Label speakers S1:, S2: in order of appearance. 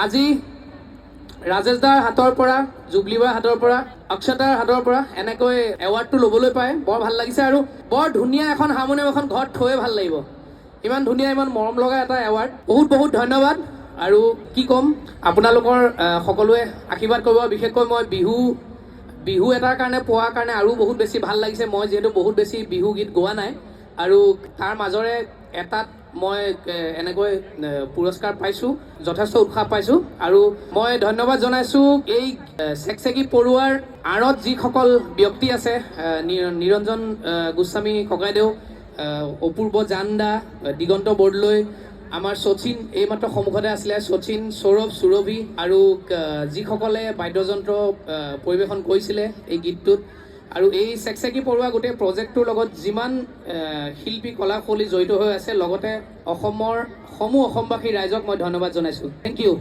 S1: আজি ৰাজেশ দাৰ হাতৰ পৰা, জুবলি বাৰ হাতৰ পৰা, অক্ষতাৰ হাতৰ পৰা এনেকৈ এৱাৰ্ডটো ল'বলৈ পাই বৰ ভাল লাগিছে আৰু বৰ ধুনীয়া এখন হাৰমনিয়াম এখন ঘৰত থৈয়ে ভাল লাগিব। ইমান ধুনীয়া, ইমান মৰম লগা এটা এৱাৰ্ড। বহুত বহুত ধন্যবাদ। আৰু কি ক'ম, আপোনালোকৰ সকলোৱে আশীৰ্বাদ কৰিব। বিশেষকৈ মই বিহু এটাৰ কাৰণে পোৱাৰ কাৰণে আৰু বহুত বেছি ভাল লাগিছে। মই যিহেতু বহুত বেছি বিহু গীত গোৱা নাই আৰু তাৰ মাজৰে এটাত মই এনেকৈ পুৰস্কাৰ পাইছোঁ, যথেষ্ট উৎসাহ পাইছোঁ। আৰু মই ধন্যবাদ জনাইছোঁ এই চেকচেকী পৰুৱাৰ আঁৰত যিসকল ব্যক্তি আছে, নিৰঞ্জন গোস্বামী ককাইদেউ, অপূৰ্ব জানদা, দিগন্ত বৰদলৈ, আমাৰ শচীন এইমাত্ৰ সন্মুখতে আছিলে, শচীন, সৌৰভ, সুৰভি আৰু যিসকলে বাদ্যযন্ত্ৰ পৰিৱেশন কৰিছিলে এই গীতটোত। আৰু এই চেকচেকী পৰুৱা গোটেই প্ৰজেক্টটোৰ লগত যিমান শিল্পী কলাশৈলী জড়িত হৈ আছে, লগতে অসমৰ অসমবাসী ৰাইজক মই ধন্যবাদ জনাইছোঁ। Thank U.